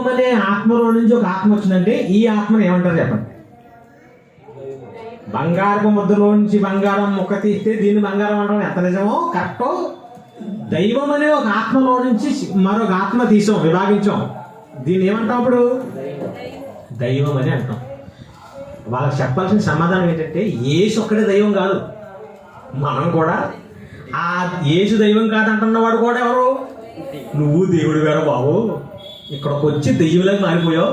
అనే ఆత్మలో నుంచి ఒక ఆత్మ వచ్చిందంటే ఈ ఆత్మను ఏమంటారు చెప్పండి? బంగారపు ముద్దలో నుంచి బంగారం ముక్క తీస్తే దీన్ని బంగారం అంటాం. ఎంత నిజమో కరెక్టో. దైవం అనే ఒక ఆత్మలో నుంచి మరొక ఆత్మ తీసాం, విభాగించాం. దీన్ని ఏమంటాం? అప్పుడు దైవం అని అంటాం. వాళ్ళకి చెప్పాల్సిన సమాధానం ఏంటంటే యేసు ఒక్కడే దైవం కాదు, మనం కూడా. ఆ యేసు దైవం కాదంటున్నవాడు కూడా ఎవరు? నువ్వు దేవుడు వేరే బాబు, ఇక్కడికి వచ్చి దెయ్యంలాగా మారిపోయావు,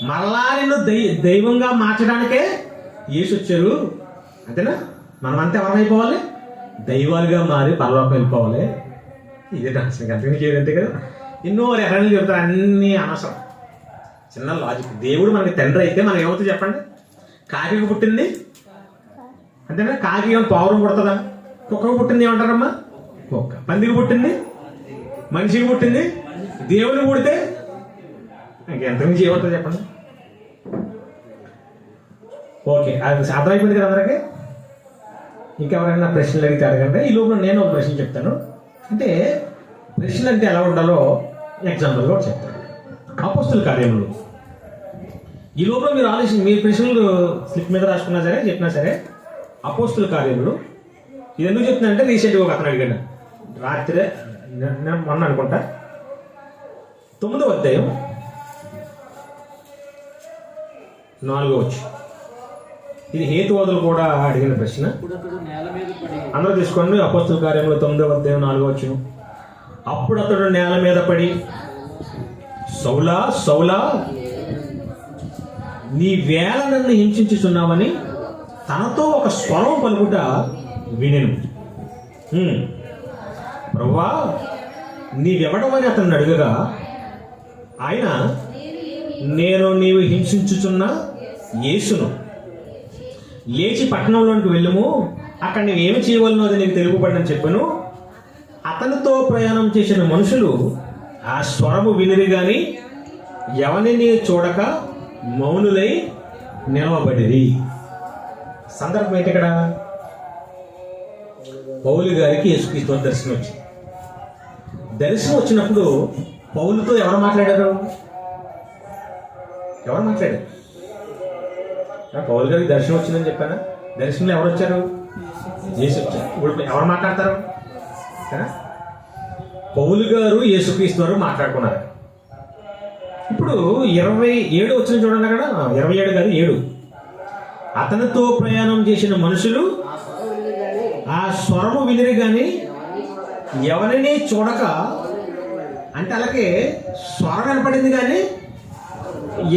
మళ్ళా నిన్ను దైవంగా మార్చడానికే యేసు వచ్చారు. అంతేనా? మనమంతా ఎవరైపోవాలి? దైవాలుగా మారి పరలోకం వెళ్ళిపోవాలి. ఇదే అసలు అంతగా చేయదంతే కదా. ఎన్నో ఎకరాలు చెబుతారు, అన్నీ అనవసరం. చిన్న లాజిక్. దేవుడు మనకి తండ్రి అయితే మనం ఏమవుతుంది చెప్పండి? కాకికి పుట్టింది అంతేనా? కాకి ఏమో పావురం పుడుతుందా? కుక్కకు పుట్టింది ఏమంటారమ్మా? కుక్క. పందికి పుట్టింది, మనిషికి పుట్టింది, దేవుని పుడితే ఇంకెంతమించి ఏమవుతుంది చెప్పండి? ఓకే, అది అర్థమైపోయింది కదా అందరికీ. ఇంకెవరైనా ప్రశ్నలు అడిగితే అడగండి. ఈ లోపల నేను ఒక ప్రశ్న చెప్తాను. అంటే ప్రశ్నలు అంటే ఎలా ఉండాలో ఎగ్జాంపుల్గా కూడా చెప్తాను. అపోస్తుల కార్యములు. ఈ లోపల మీరు ఆలోచన, మీ ప్రశ్నలు స్లిప్ మీద రాసుకున్నా సరే, చెప్పినా సరే, అపోస్తుల కార్యములు. ఇది ఎందుకు చెప్తున్నానంటే రీసెంట్గా ఒక అతను అడిగాను రాత్రే, మొన్న అనుకుంటా, 9వ అధ్యాయం 4వ వచనం. ఇది హేతువాదులు కూడా అడిగిన ప్రశ్న. అందరూ తీసుకోండి. అపోస్తుల కార్యంలో 9వ అధ్యాయం 4వ వచనం. అప్పుడు అతడు నేల మీద పడి, సౌలా సౌలా, నీ వేళ నన్ను హింసించుచున్నావని తనతో ఒక స్వరం పలుకుట వినెను. ప్రభువా, నీవెవడమని అతన్ని అడుగగా ఆయన, నేను నీవు హింసించుచున్న యేసును, లేచి పట్టణంలోనికి వెళ్ళుము, అక్కడ నీవేమి చేయవలనో అది నీకు తెలుపబడినని చెప్పాను. అతనితో ప్రయాణం చేసిన మనుషులు ఆ స్వరము వినిరి గాని ఎవరిని చూడక మౌనులై నిలవబడిరి. సందర్భం ఏంటి ఇక్కడ? పౌలు గారికి యేసుక్రీస్తు దర్శనం వచ్చింది. దర్శనం వచ్చినప్పుడు పౌలుతో ఎవరు మాట్లాడారు? ఎవరు మాట్లాడారు? పౌలు గారికి దర్శనం వచ్చిందని చెప్పానా? దర్శనంలో ఎవరు వచ్చారు? యేసు వచ్చారు. ఇప్పుడు ఎవరు మాట్లాడతారు? పౌలు గారు యేసుక్రీస్తు వారు మాట్లాడుకున్నారు. ఇప్పుడు 27 వచ్చిన చూడండి అక్కడ, 27 కాదు 7. అతనితో ప్రయాణం చేసిన మనుషులు ఆ స్వరము వినిరి గాని ఎవరిని చూడక, అంటే అలాగే స్వరం కనపడింది కానీ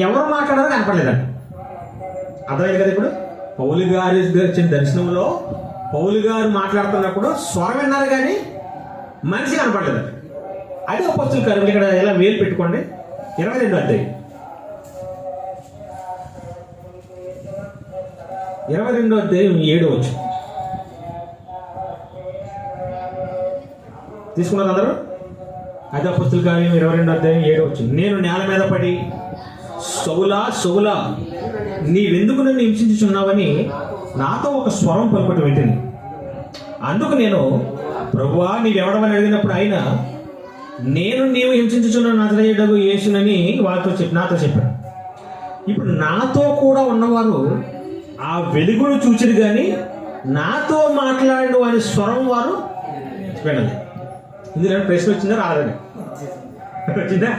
ఎవరు మాట్లాడారో కనపడలేదంట. అర్థమైంది కదా? ఇప్పుడు పౌలు గారి వచ్చిన దర్శనంలో పౌలు గారు మాట్లాడుతున్నప్పుడు స్వరం విన్నారు కానీ మనిషి కనపడలేదంట. అదే అపోస్తుల కార్యములు. ఇక్కడ ఎలా వేలు పెట్టుకోండి, 22వ అధ్యాయం 22వ అధ్యాయం 7వ వచనం తీసుకున్నారు అందరూ? అదే అపోస్తుల కార్యం 22వ అధ్యాయం 7వ వచనం. నేను నేల మీద పడి, సౌలా సౌలా, నీవెందుకు నన్ను హింసించుచున్నావని నాతో ఒక స్వరం పలుకుట వింటిని. అందుకు నేను, ప్రభువా, నీవెవడమని అడిగినప్పుడు ఆయన, నేను నీవు హింసించుచున్న నజరేయుడగు యేసునని నాతో చెప్పాడు. ఇప్పుడు నాతో కూడా ఉన్నవారు ఆ వెలుగును చూచిరు కానీ నాతో మాట్లాడు అనే స్వరం వారు వినలేదు. ఇందులో ప్రశ్న వచ్చిందా? రాదని వచ్చిందా?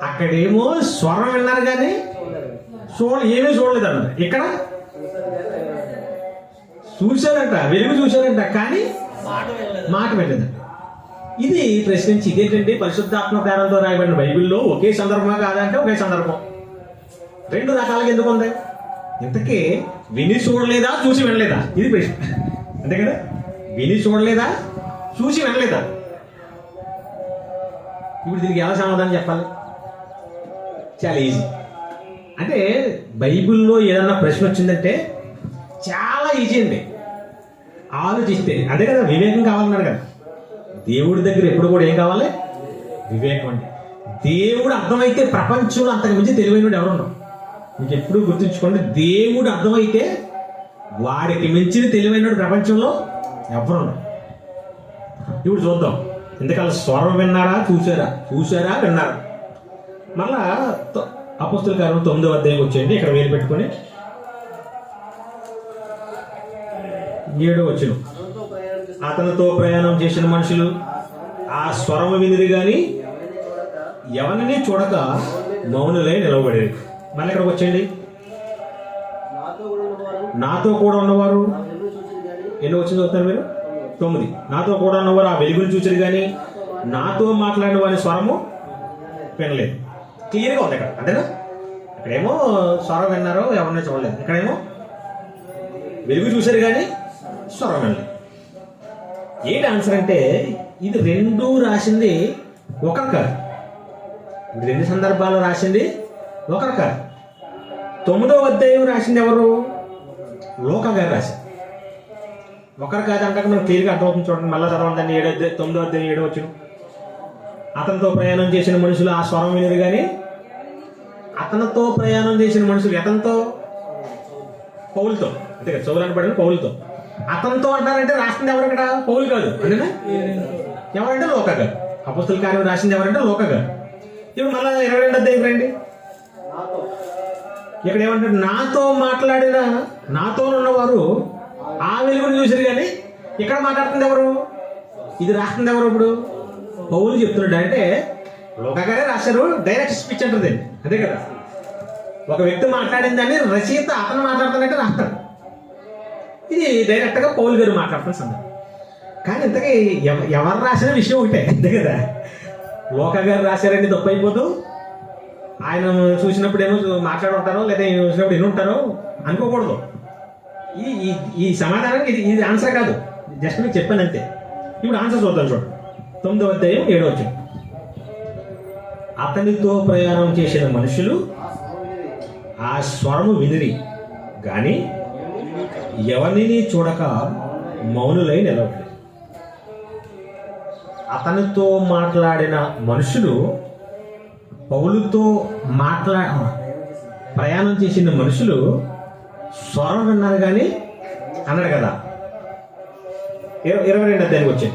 అక్కడేమో స్వరం విన్నారు కానీ ఏమీ చూడలేదు అన్నారు. ఇక్కడ చూశారంట, వెలుగు చూశారంట, కానీ మాట వెళ్ళదంట. ఇది ప్రశ్నించి, ఇదేంటంటే పరిశుద్ధాత్మ ప్రేరణతో రాయబడిన బైబిల్లో ఒకే సందర్భమా కాదంటే ఒకే సందర్భం. 2 రకాలుగా ఎందుకు ఉంది? ఇంతకీ విని చూడలేదా, చూసి వినలేదా? ఇది ప్రశ్న. అంతే కదా? విని చూడలేదా, చూసి వినలేదా? ఇప్పుడు దీనికి ఎలా సమాధానం చెప్పాలి? చాలా ఈజీ. అంటే బైబిల్లో ఏదన్నా ప్రశ్న వచ్చిందంటే చాలా ఈజీ అండి. ఆలోచిస్తే అదే కదా, వివేకం కావాలన్నారు కదా. దేవుడి దగ్గర ఎప్పుడు కూడా ఏం కావాలి? వివేకం అండి. దేవుడు అర్థమైతే ప్రపంచంలో అంతకు మించి తెలివైనడు ఎవరున్నాం? మీకు ఎప్పుడు గుర్తుంచుకోండి, దేవుడు అర్థమైతే వాడికి మించిన తెలివైనడు ప్రపంచంలో ఎవరున్నాం. ఇప్పుడు చూద్దాం, ఇంతకాల స్వరం విన్నారా, చూసారా? చూసారా, విన్నారా? మళ్ళా అపోస్తుల కార్యం 9వ అధ్యాయంకి వచ్చేయండి. ఇక్కడ వేలు పెట్టుకొని 7వ వచనం. అతనితో ప్రయాణం చేసిన మనుషులు ఆ స్వరము వినిరి గాని ఎవరిని చూడక మౌనులై నిలవబడేది. మళ్ళీ ఇక్కడికి వచ్చేయండి. నాతో కూడా ఉన్నవారు ఎన్ని వచ్చింది చదువుతారు మీరు? 9. నాతో కూడా ఉన్నవారు ఆ వెలుగును చూసారు కానీ నాతో మాట్లాడిన వారి స్వరము వినలేదు. క్లియర్గా ఉంది ఇక్కడ, అంతేనా? ఇక్కడేమో స్వరం విన్నారు, ఎవరిని చూడలేదు. ఇక్కడేమో వెలుగు చూశారు కానీ స్వరం వినలేదు. ఏంటి ఆన్సర్ అంటే ఇది రెండు రాసింది ఒకరు కాదు. ఇది 2 సందర్భాల్లో రాసింది ఒకరు కాదు. 9వ అధ్యాయం రాసింది ఎవరు? లోకా గారు రాశారు. ఒకరు కాదు అంటే మనం క్లియర్గా అర్థమవుతుంది. చూడండి, మళ్ళీ చదవండి. 9వ అధ్యాయం 7వ వచనం. అతనితో ప్రయాణం చేసిన మనుషులు ఆ స్వరం వినరు కానీ అతనితో ప్రయాణం చేసిన మనుషులు అతనితో పౌలుతో, అంతే కదా, చదువులను పడిన పౌలుతో. అతనితో అంటారంటే రాసింది ఎవరు ఇక్కడ? పౌలు కాదు, అంతేనా? ఎవరంటే లోకా గారు. అపోస్తుల కార్యం రాసింది ఎవరంటే లోకా గారు. ఇప్పుడు మళ్ళీ 22వ అధ్యాయం రండి. ఇక్కడ ఏమంటారు? నాతో మాట్లాడిన నాతో ఉన్నవారు ఆ వెలుగును చూసారు కానీ ఇక్కడ మాట్లాడుతుంది ఎవరు? ఇది రాస్తుంది ఎవరు? ఇప్పుడు పౌలు చెప్తున్నాడు. అంటే లోకా గారే రాశారు. డైరెక్ట్ స్పీచ్ అంటుంది, అదే కదా. ఒక వ్యక్తి మాట్లాడిందని రచయిత అతను మాట్లాడుతున్నట్టు రాస్తాడు. ఇది డైరెక్ట్గా పౌలు గారు మాట్లాడుతున్న సందర్భం. కానీ ఇంతకీ ఎవరు రాసిన విషయం ఒకటే, అంతే కదా. లోకా గారు రాశారని తప్పు అయిపోతూ ఆయన చూసినప్పుడు ఏమో మాట్లాడుంటారో లేదా చూసినప్పుడు ఎన్ని ఉంటారో అనుకోకూడదు. ఈ సమాధానానికి ఇది ఆన్సర్ కాదు, జస్ట్ మీకు చెప్పాను అంతే. ఇప్పుడు ఆన్సర్ చూద్దాం. చూడండి, 9వ అధ్యాయం 7వ వచనం. అతనితో ప్రయాణం చేసిన మనుషులు ఆ స్వరము వినిరి గాని ఎవరిని చూడక మౌనులై నిలబడి. అతనితో మాట్లాడిన మనుషులు పౌలుతో ప్రయాణం చేసిన మనుషులు స్వరం విన్నారు కానీ అన్నాడు కదా. 22వ అధ్యాయానికి వచ్చాయి.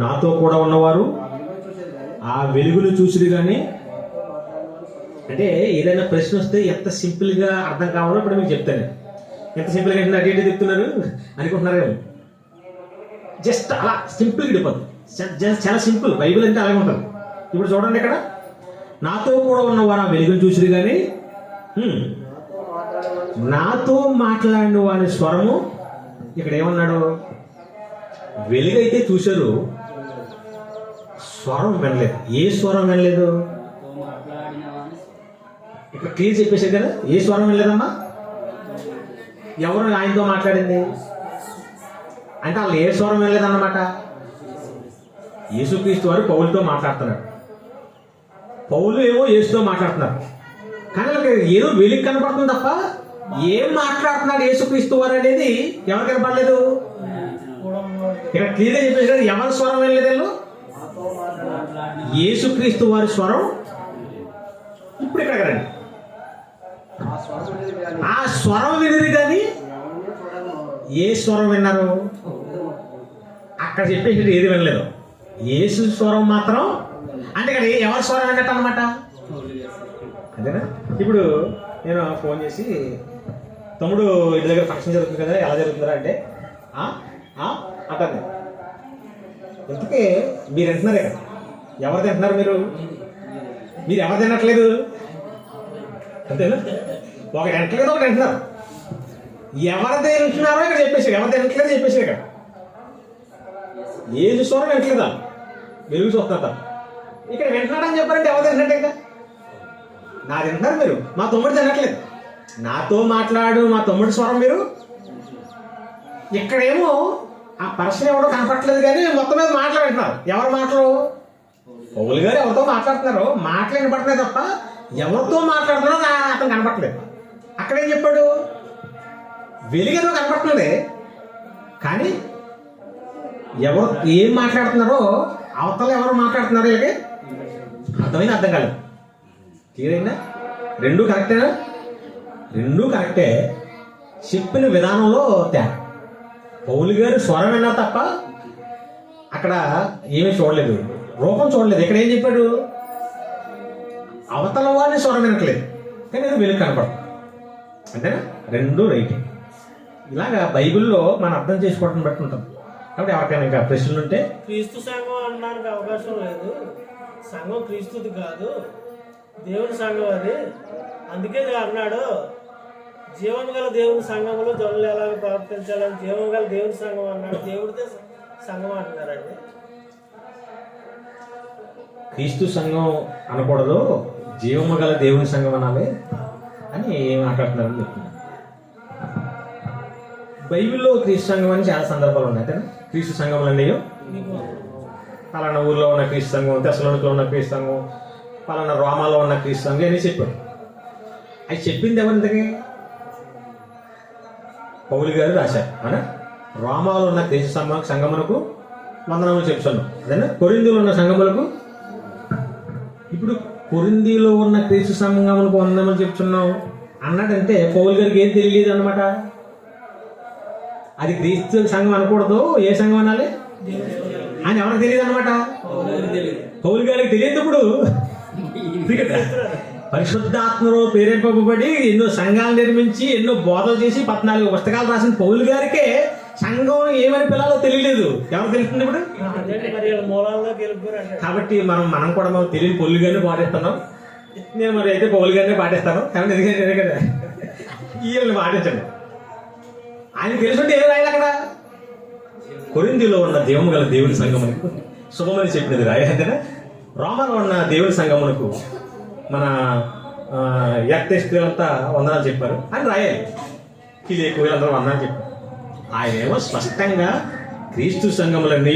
నాతో కూడా ఉన్నవారు ఆ వెలుగును చూసిరు కానీ, అంటే ఏదైనా ప్రశ్న వస్తే ఎంత సింపుల్గా అర్థం కావాలో ఇప్పుడు మీకు చెప్తాను. ఎంత సింపుల్గా అంటే అటు ఇటు చెప్తున్నారు అనుకుంటున్నారేమో. జస్ట్ అలా సింపుల్గా వెళ్ళిపోతుంది. చాలా సింపుల్. బైబిల్ అంటే అలాగే ఉంటుంది. ఇప్పుడు చూడండి, ఇక్కడ నాతో కూడా ఉన్నవారు ఆ వెలుగును చూసిరు కానీ నాతో మాట్లాడిన వారి స్వరము, ఇక్కడ ఏమన్నాడు? వెలుగైతే చూశారు, స్వరం వినలేదు. ఏ స్వరం వినలేదు? ఇక్కడ క్లియర్ చెప్పేశారు కదా, ఏ స్వరం వినలేదమ్మా. ఎవరు ఆయనతో మాట్లాడింది అంటే వాళ్ళు ఏ స్వరం వినలేదన్నమాట. యేసుక్రీస్తు వారు పౌలుతో మాట్లాడుతున్నాడు, పౌలు ఏమో యేసుతో మాట్లాడుతున్నారు. కానీ వాళ్ళకి ఏదో వెలుగు కనపడుతుంది తప్ప ఏం మాట్లాడుతున్నాడు యేసుక్రీస్తు వారు అనేది ఎవరు కనపడలేదు. ఇక్కడ క్లియర్గా చెప్పేసి కదా, ఎవరి స్వరం వినలేదు? యేసుక్రీస్తు వారి స్వరం. ఇప్పుడు ఇక్కడ రండి, ఆ స్వరం వినరు కానీ ఏ స్వరం విన్నారు? అక్కడ చెప్పేసి ఏది వినలేదు. యేసు స్వరం మాత్రం, అంటే ఇక్కడ ఎవరి స్వరం విన్నట్టు అనమాట, అంతేనా? ఇప్పుడు నేను ఫోన్ చేసి, తమ్ముడు ఇంటి దగ్గర ఫంక్షన్ జరుగుతుంది కదా, ఎలా జరుగుతుందా అంటే అంటాను. ఇంతకీ మీరు వింటున్నారు ఇక్కడ, ఎవరు తింటున్నారు? మీరు ఎవరు తినట్లేదు, అంతేనా? ఒకటి తింటలేదు, ఒకటి తింటున్నారు. ఎవరు తింటున్నారో ఇక్కడ చెప్పేసారు, ఎవరు తినట్లేదు చెప్పేసారు. ఇక్కడ ఏది స్వరం వింటలేదా? వెలుగు చూస్తారా? ఇక్కడ వింటున్నాడని చెప్పారంటే ఎవరు తింటున్నట్టు? ఇంకా నా తింటున్నారు మీరు, మా తమ్ముడు తినట్లేదు. నాతో మాట్లాడు మా తమ్ముడి స్వరం మీరు. ఇక్కడేమో ఆ పర్సన్ ఎవడో కనపడట్లేదు కానీ మొత్తం మీద మాట్లాడుతున్నారు. ఎవరు మాటలు? పౌలు గారు ఎవరితో మాట్లాడుతున్నారు, మాటలు వినపడుతున్నాయి తప్ప ఎవరితో మాట్లాడుతున్నారో అతను కనపడట్లేదు. అక్కడేం చెప్పాడు? వెలుగేదో కనపడుతుంది కానీ ఎవరు ఏం మాట్లాడుతున్నారో, అవతల ఎవరు మాట్లాడుతున్నారో వీళ్ళకి అర్థమైంది, అర్థం కాలేదు. క్లియర్ అయిందా? రెండూ కరెక్టేనా? రెండూ కరెక్టే, చెప్పిన విధానంలో తేడా. పౌలు గారు స్వరం విన్నా తప్ప అక్కడ ఏమీ చూడలేదు. రూపం చూడలేదు. ఇక్కడ ఏం చెప్పాడు? అవతల వాడిని స్వరం వినట్లేదు, కానీ ఏదో వెలుగు కనపడదు. అంతేనా? రెండు రైట్. ఇలాగా బైబిల్లో మనం అర్థం చేసుకోవడం బట్టి ఉంటుంది. కాబట్టి ఎవరికైనా ఇంకా ప్రశ్నలు ఉంటే, క్రీస్తు సంఘం అనడానికి అవకాశం లేదు. సంఘం క్రీస్తుది కాదు, దేవుని సంఘం అది. అందుకే అన్నాడు, జీవం గల దేవుని సంఘంలో జనులు ఎలాగ ప్రవర్తించాలని జీవం గల దేవుని సంఘం అన్నాడు. దేవుడితే సంఘం అంటున్నారండి. క్రీస్తు సంఘం అనకూడదు, జీవము గల దేవుని సంఘం అనాలి అని మాట్లాడుతున్నారని చెప్తున్నారు. బైబిల్లో క్రీస్తు సంఘం అని చాలా సందర్భాలు ఉన్నాయి. అంతేనా? క్రీస్తు సంఘములు అన్నీ పలానా ఊర్లో ఉన్న క్రీస్తు సంఘం, తెసలోనికలో ఉన్న క్రీస్తు సంఘం, పలానా రోమాలో ఉన్న క్రీస్తు సంఘం అని చెప్పాడు. అది చెప్పింది ఎవరింతకి? పౌలు గారు రాశారు. అవునా? రోమాలో ఉన్న క్రీస్తు సంఘమునకు వందనములు చెప్తున్నాం. అదేనా? కొరింథీలో ఉన్న సంఘములకు, ఇప్పుడు కొరింథీలో ఉన్న క్రీస్తు సంఘములకు వందనములు చెప్తున్నాం అన్నాడంటే పౌలు గారికి ఏం తెలియదు అనమాట. అది క్రీస్తు సంఘం అనకూడదు, ఏ సంఘం అనాలి అని ఎవరికి తెలియదు అనమాట. పౌలు గారికి తెలియదు. ఇప్పుడు పరిశుద్ధాత్మలో ప్రేరేపబడి ఎన్నో సంఘాలు నిర్మించి ఎన్నో బోధలు చేసి 14 పుస్తకాలు రాసిన పౌలు గారికే సంఘం ఏమని పిల్లాలో తెలియలేదు. ఎవరు తెలుస్తుంది ఇప్పుడు? కాబట్టి మనం కూడా తెలియని పౌలు గారిని పాటిస్తున్నాం. నేను మరి అయితే పౌలు గారిని పాటిస్తాను. కాబట్టి ఎందుకంటే కదా వీళ్ళని పాటించండి. ఆయన తెలుసుంటే ఏమి రాయాలి అక్కడ? కొరింథీలో ఉన్న జీవము గల దేవుని సంఘమునకు శుభమని చెప్పినది రాయాలంటేనా? రోమాలో ఉన్న దేవుని సంఘమునకు మన యాక్టేస్టులంతా వందనాలు చెప్పారు అని రాయాలి. కిలేకు వీళ్ళందరూ వందనాలు చెప్పారు. ఆయనేమో స్పష్టంగా క్రీస్తు సంఘములన్నీ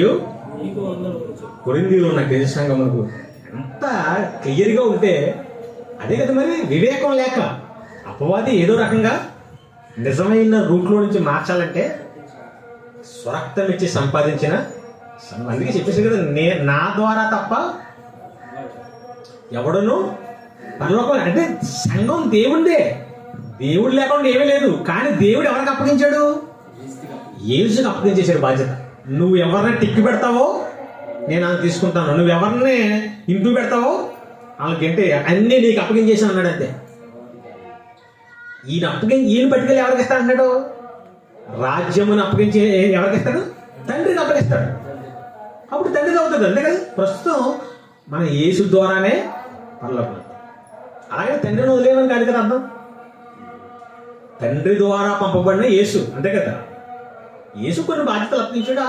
కొరింథీలో ఉన్న క్రీస్తు సంఘమునకు ఎంత క్లియర్గా ఉంటే, అదే కదా మరి వివేకం లేక అపవాది ఏదో రకంగా నిజమైన రూట్లో నుంచి మార్చాలంటే స్వరక్తం ఇచ్చి సంపాదించిన, అందుకే చెప్పేసి కదా, నా ద్వారా తప్ప ఎవడను పరలోకం. అంటే సంఘం దేవుడే, దేవుడు లేకుండా ఏమీ లేదు. కానీ దేవుడు ఎవరికి అప్పగించాడు? యేసుకి అప్పగించేశాడు బాధ్యత. నువ్వు ఎవరిని టిక్కి పెడతావో నేను అది తీసుకుంటాను, నువ్వు ఎవరిని ఇంటూ పెడతావో వాళ్ళకంటే అన్నీ నీకు అప్పగించేసాను అన్నాడు. అంతే. ఈయన పట్టుకెళ్ళి ఎవరికి ఇస్తాడు అంటాడు? రాజ్యమును అప్పగించి ఎవరికి ఇస్తాడు? తండ్రిని అప్పగిస్తాడు. అప్పుడు తండ్రిది అవుతుంది. అంతే కదా. ప్రస్తుతం మన యేసు ద్వారానే పరలోకం. అలాగే తండ్రిని వదిలేమని కాదు కదా అర్థం. తండ్రి ద్వారా పంపబడిన యేసు, అంతే కదా. యేసు కొన్ని బాధ్యతలు అప్పగించాడు,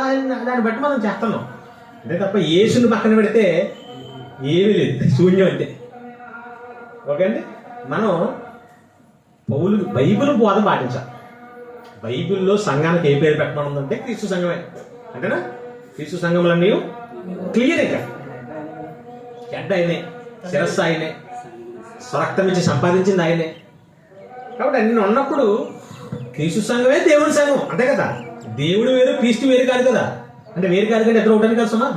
దాన్ని బట్టి మనం చేస్తున్నాం. అంతే తప్ప యేసుని పక్కన పెడితే ఏమీ లేదు, శూన్యం. అంతే. ఓకే అండి. మనం బైబిల్ బోధ పాటించాలి. బైబిల్లో సంఘానికి ఏ పేరు పెట్టమనుందంటే క్రీస్తు సంఘమే. అంతేనా? క్రీస్తు సంఘములన్నీ క్లియర్. ఇంకా హెడ్ ఆయనే, శిరస్సు ఆయనే, స్వరక్తం ఇచ్చి సంపాదించింది ఆయనే. కాబట్టి అన్ని ఉన్నప్పుడు క్రీస్తు సంఘమే దేవుని సంఘం. అంతే కదా. దేవుడు వేరు, క్రీస్తు వేరు కాదు కదా. అంటే వేరు కాదు కానీ ఎక్కడ ఒకటానికి కలుస్తున్నా.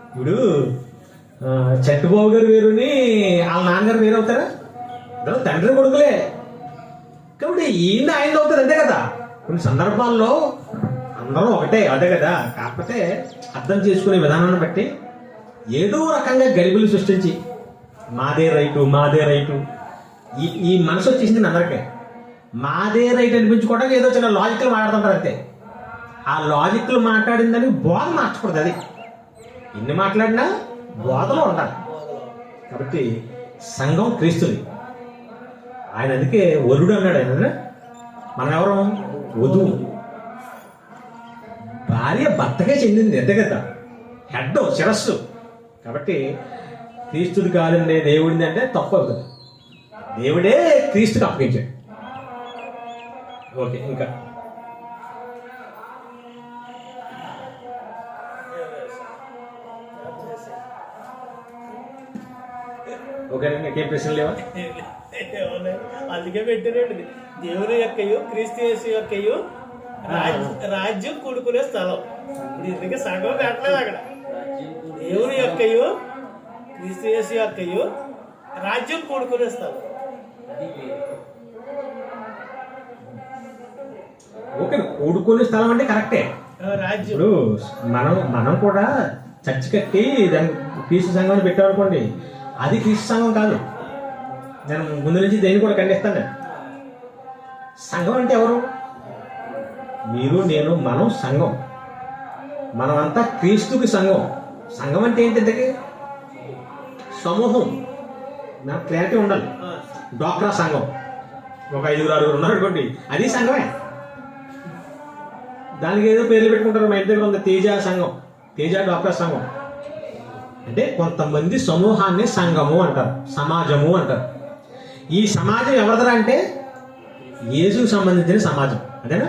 ఇప్పుడు చట్టుబాబు గారు వేరుని వాళ్ళ నాన్నగారు వేరు అవుతారా? తండ్రి కొడుకులే. కాబట్టి ఈయన ఆయన అవుతుంది. అంతే కదా. కొన్ని సందర్భాల్లో అందరూ ఒకటే, అదే కదా. కాకపోతే అర్థం చేసుకునే విధానాన్ని బట్టి ఏదో రకంగా గరిబులు సృష్టించి మాదే రైటు, మాదే రైటు, ఈ మనసు వచ్చేసింది అందరికీ. మాదే రైట్ అనిపించుకోవడానికి ఏదో చిన్న లాజిక్లు మాట్లాడుతుంటారు. అంతే. ఆ లాజిక్లు మాట్లాడిందని బోధ మార్చకూడదు. అది ఎన్ని మాట్లాడినా బోధలో ఉండాలి. కాబట్టి సంఘం క్రీస్తుది. ఆయన అందుకే వరుడు అన్నాడు. ఆయన మనం ఎవరు? వధువు. భార్య భర్తకే చెందింది. అంతే కదా. హెడ్, శిరస్సు. కాబట్టి క్రీస్తుది కాదండి దేవుడిది అంటే తప్పు అవుతుంది. దేవుడే క్రీస్తుకి అప్పగించాడు. ఓకే. ఇంకా ఓకేనండి. ఇంకేం ప్రశ్నలు లేవా? అందుకే పెట్టారండి, దేవుని యొక్కయు క్రీస్తు యేసు యొక్కయు రాజ్యం కూడుకునే స్థలం. ఇప్పుడు ఇందుకే సగం పెట్టలేదు అక్కడ. దేవుని యొక్కయు క్రీస్తు యేసు యొక్కయు రాజ్యం కూడుకునే స్థలం. ఓకే. కూడుకునే స్థలం అంటే కరెక్టే. రాజ్యం. ఇప్పుడు మనం కూడా చర్చి కట్టి దాన్ని క్రీస్తు సంఘం అని పెట్టామనుకోండి, అది క్రీస్తు సంఘం కాదు. నేను ముందు నుంచి దేన్ని కూడా ఖండిస్తాను. నేను సంఘం అంటే ఎవరు? మీరు, నేను, మనం సంఘం. మనమంతా క్రీస్తుకి సంఘం. సంఘం అంటే ఏంటంటే సమూహం. నాకు క్లారిటీ ఉండాలి. డ్వాక్రా సంఘం ఒక 5-6 ఉన్నారు అనుకోండి, అది సంఘమే. దానికి ఏదో పేర్లు పెట్టుకుంటారు. మా ఇంటి దగ్గర ఉంది తేజ సంఘం, తేజ డ్వాక్రా సంఘం. అంటే కొంతమంది సమూహాన్ని సంఘము అంటారు, సమాజము అంటారు. ఈ సమాజం ఎవరిదరా అంటే యేసుకు సంబంధించిన సమాజం. అదేనా?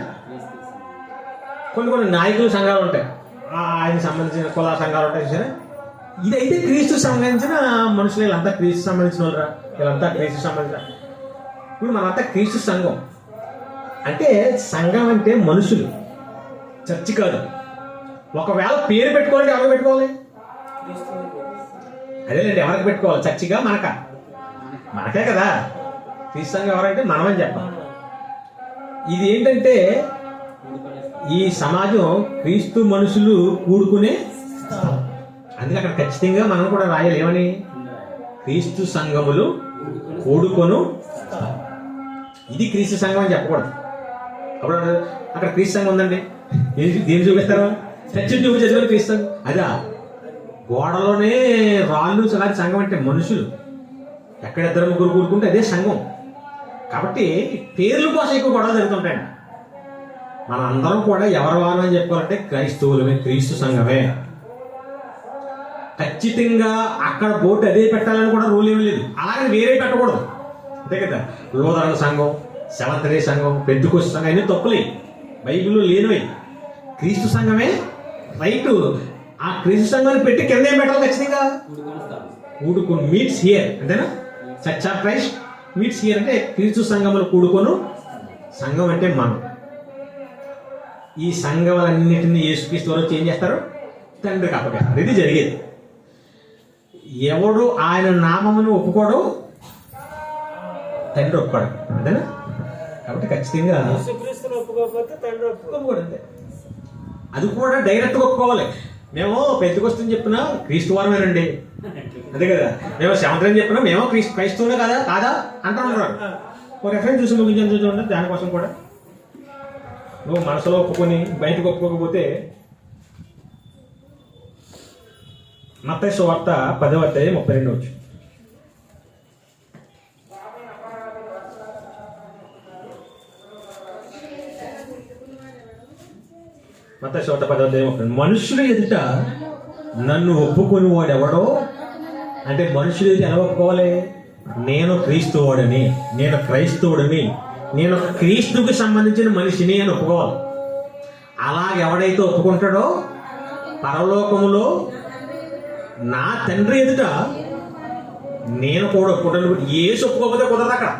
కొన్ని నాయకుల సంఘాలు ఉంటాయి, ఆయనకు సంబంధించిన కుల సంఘాలు ఉంటాయి సరే. ఇదైతే క్రీస్తు సంబంధించిన మనుషులు, వీళ్ళంతా క్రీస్తు సంబంధించిన వాళ్ళరా, వీళ్ళంతా క్రీస్తు సంబంధించిన. ఇప్పుడు మనంతా క్రీస్తు సంఘం. అంటే సంఘం అంటే మనుషులు, చర్చి కాదు. ఒకవేళ పేరు పెట్టుకోవాలంటే ఎవరికి పెట్టుకోవాలి? అదేలేండి, ఎవరికి పెట్టుకోవాలి? చర్చిగా మనక? మనకే కదా. క్రీస్తు సంఘం ఎవరంటే మనమని చెప్పాలి. ఇది ఏంటంటే ఈ సమాజం క్రీస్తు మనుషులు కూడుకునే స్థలం. అందుకే అక్కడ ఖచ్చితంగా మనం కూడా రాయాలి. ఏమని? క్రీస్తు సంఘములు కూడుకొను స్థలం. ఇది క్రీస్తు సంఘం అని చెప్పకూడదు. అప్పుడు అక్కడ క్రీస్తు సంఘం ఉందండి, దేని చూపిస్తారు? చర్చిని చూపించేది క్రీస్తు సంఘం. అదా గోడలోనే రాళ్ళు చలాంటి సంఘం అంటే మనుషులు. ఎక్కడ 2-3 కూడుకుంటే అదే సంఘం. కాబట్టి పేర్ల కోసం ఎక్కువ గొడవలు జరుగుతుంటాయండి. మన అందరం కూడా ఎవరి వారం అని చెప్పుకోవాలంటే క్రైస్తవులమే, క్రీస్తు సంఘమే. ఖచ్చితంగా అక్కడ బోర్డు అదే పెట్టాలని కూడా రూల్ ఏమీ లేదు. అలాగే వేరే పెట్టకూడదు. అంతే కదా. లూథరన్ సంఘం, సెవెంత్ డే సంఘం, పెంతెకోస్తు సంఘం అన్నీ తప్పులే, బైబిల్లో లేనివి. క్రీస్తు సంఘమే రైట్. ఆ క్రీస్తు సంఘాన్ని పెట్టి కింద ఏం పెట్టాలి? ఖచ్చితంగా కూడుకొని మీట్స్ హియర్. అంతేనా? Church of Christ meets here అంటే క్రీస్తు సంఘములు కూడుకొను సంఘం అంటే మనం. ఈ సంఘములన్నిటిని యేసుక్రీస్తు వారు ఏం చేస్తారు? తండ్రికి అప్పగిస్తారు. ఇది జరిగేది. ఎవడు ఆయన నామమును ఒప్పుకోడు, తండ్రి ఒప్పుకోడు. అంతేనా? కాబట్టి ఖచ్చితంగా ఒప్పుకోడు. అంతే. అది కూడా డైరెక్ట్గా ఒప్పుకోవాలి. మేము పెద్దకొస్తని చెప్పినా క్రీస్తు వారమేనండి, అదే కదా. మేము సెవెంత్ చెప్పినా మేము క్రైస్తవులే కదా కాదా అంటున్నారు. ఒక రెఫరెన్స్ చూసి ముగించని చూడండి. దానికోసం కూడా నువ్వు మనసులో ఒప్పుకొని బయటకు ఒప్పుకోకపోతే మత్తయి సువార్త 10వ అధ్యాయం 32 వచ్చు. మత్తయి సువార్త 10వ అధ్యాయం 32. మనుషులు ఎదుట నన్ను ఒప్పుకొని వాడు ఎవడో అంటే మనుషులు ఎదుట ఎలా ఒప్పుకోవాలి? నేను క్రీస్తువాడని, నేను క్రైస్తవుడని, నేను క్రీస్తుకు సంబంధించిన మనిషిని అని ఒప్పుకోవాలి. అలాగెవడైతే ఒప్పుకుంటాడో పరలోకములో నా తండ్రి ఎదుట నేను కూడా ఒప్పుకుంటాను. ఏసు ఒప్పుకోకపోతే కుదరదు. అక్కడ